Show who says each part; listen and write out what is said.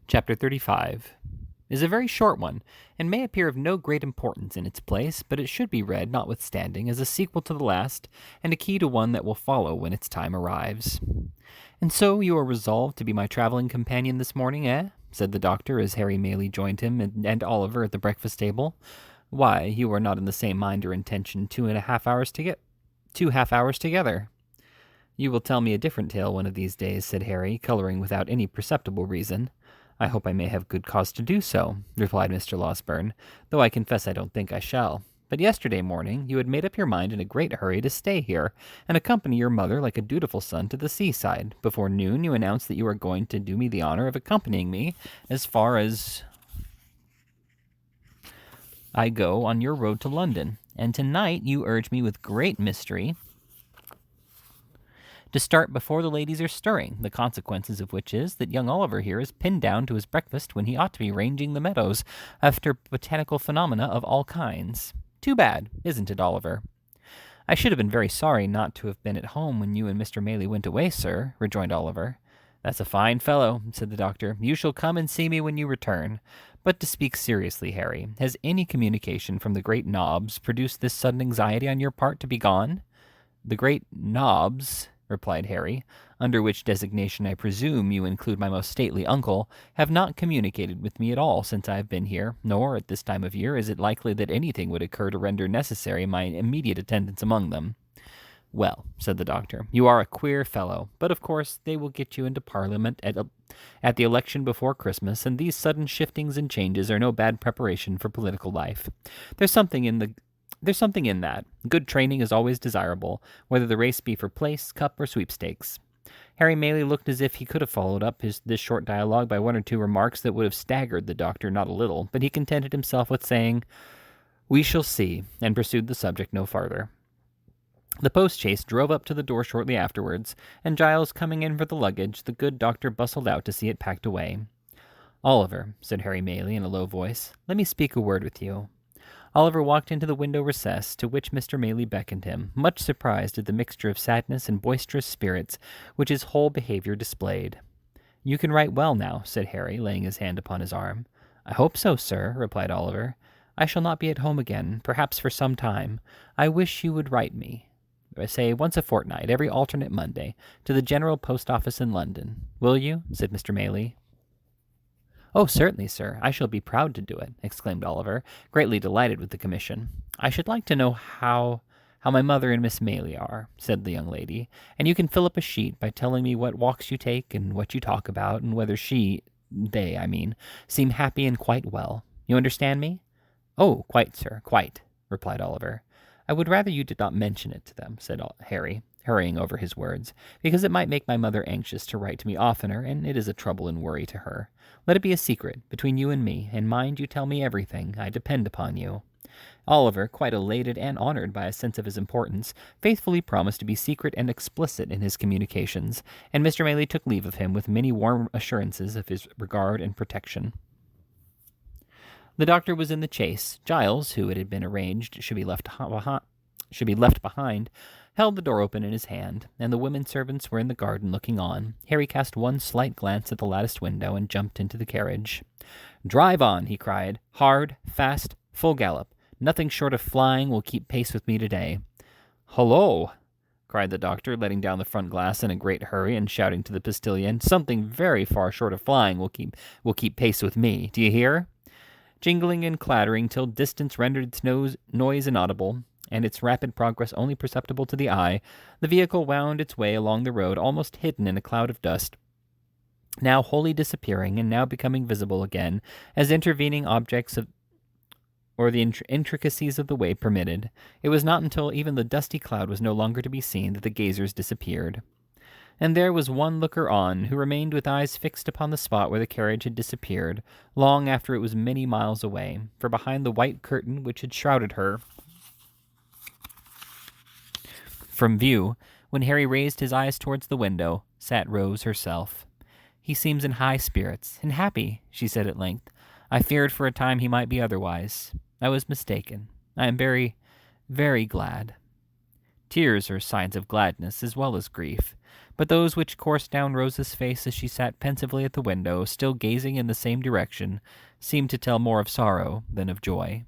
Speaker 1: Chapter 35 is a very short one, and may appear of no great importance in its place, but it should be read, notwithstanding, as a sequel to the last, and a key to one that will follow when its time arrives. "And so you are resolved to be my traveling companion this morning, eh?" said the doctor, as Harry Maylie joined him and Oliver at the breakfast table. "Why, you are not in the same mind or intention 2.5 hours together." "You will tell me a different tale one of these days," said Harry, coloring without any perceptible reason. "I hope I may have good cause to do so," replied Mr. Losberne, "though I confess I don't think I shall. But yesterday morning you had made up your mind in a great hurry to stay here, and accompany your mother like a dutiful son to the seaside. Before noon you announced that you are going to do me the honor of accompanying me as far as I go on your road to London, and tonight you urge me with great mystery to start before the ladies are stirring, the consequences of which is that young Oliver here is pinned down to his breakfast when he ought to be ranging the meadows after botanical phenomena of all kinds. Too bad, isn't it, Oliver?" "I should have been very sorry not to have been at home when you and Mr. Maylie went away, sir," rejoined Oliver. "That's a fine fellow," said the doctor. "You shall come and see me when you return. But to speak seriously, Harry, has any communication from the great Nobbs produced this sudden anxiety on your part to be gone?" "The great Nobbs," replied Harry, "under which designation I presume you include my most stately uncle, have not communicated with me at all since I have been here, nor at this time of year is it likely that anything would occur to render necessary my immediate attendance among them." "Well," said the doctor, "you are a queer fellow, but of course they will get you into Parliament at the election before Christmas, and these sudden shiftings and changes are no bad preparation for political life. There's something in that. Good training is always desirable, whether the race be for place, cup, or sweepstakes." Harry Maylie looked as if he could have followed up this short dialogue by one or two remarks that would have staggered the doctor not a little, but he contented himself with saying, "We shall see," and pursued the subject no farther. The post-chaise drove up to the door shortly afterwards, and Giles coming in for the luggage, the good doctor bustled out to see it packed away. "Oliver," said Harry Maylie in a low voice, "let me speak a word with you." Oliver walked into the window recess, to which Mr. Maylie beckoned him, much surprised at the mixture of sadness and boisterous spirits which his whole behavior displayed. "You can write well now," said Harry, laying his hand upon his arm. "I hope so, sir," replied Oliver. "I shall not be at home again, perhaps for some time. I wish you would write me, say once a fortnight, every alternate Monday, to the General Post Office in London. Will you?" said Mr. Maylie. "Oh, certainly, sir. I shall be proud to do it," exclaimed Oliver, greatly delighted with the commission. "I should like to know how my mother and Miss Maylie are," said the young lady, "and you can fill up a sheet by telling me what walks you take and what you talk about, and whether they, seem happy and quite well. You understand me?" "Oh, quite, sir, quite," replied Oliver. "I would rather you did not mention it to them," said Harry, hurrying over his words, "because it might make my mother anxious to write to me oftener, and it is a trouble and worry to her. Let it be a secret between you and me, and mind you tell me everything. I depend upon you." Oliver, quite elated and honored by a sense of his importance, faithfully promised to be secret and explicit in his communications, and Mr. Maylie took leave of him with many warm assurances of his regard and protection. The doctor was in the chaise. Giles, who it had been arranged should be left behind, held the door open in his hand, and the women servants were in the garden looking on. Harry cast one slight glance at the latticed window and jumped into the carriage. "Drive on," he cried. "Hard, fast, full gallop. Nothing short of flying will keep pace with me today." "Hullo!" cried the doctor, letting down the front glass in a great hurry and shouting to the postilion. "Something very far short of flying will keep pace with me. Do you hear?" Jingling and clattering till distance rendered its noise inaudible, and its rapid progress only perceptible to the eye, the vehicle wound its way along the road, almost hidden in a cloud of dust, now wholly disappearing and now becoming visible again, as intervening objects or the intricacies of the way permitted. It was not until even the dusty cloud was no longer to be seen that the gazers disappeared. And there was one looker-on who remained with eyes fixed upon the spot where the carriage had disappeared, long after it was many miles away, for behind the white curtain which had shrouded her from view, when Harry raised his eyes towards the window, sat Rose herself. "He seems in high spirits, and happy," she said at length. "I feared for a time he might be otherwise. I was mistaken. I am very, very glad." Tears are signs of gladness as well as grief, but those which coursed down Rose's face as she sat pensively at the window, still gazing in the same direction, seemed to tell more of sorrow than of joy.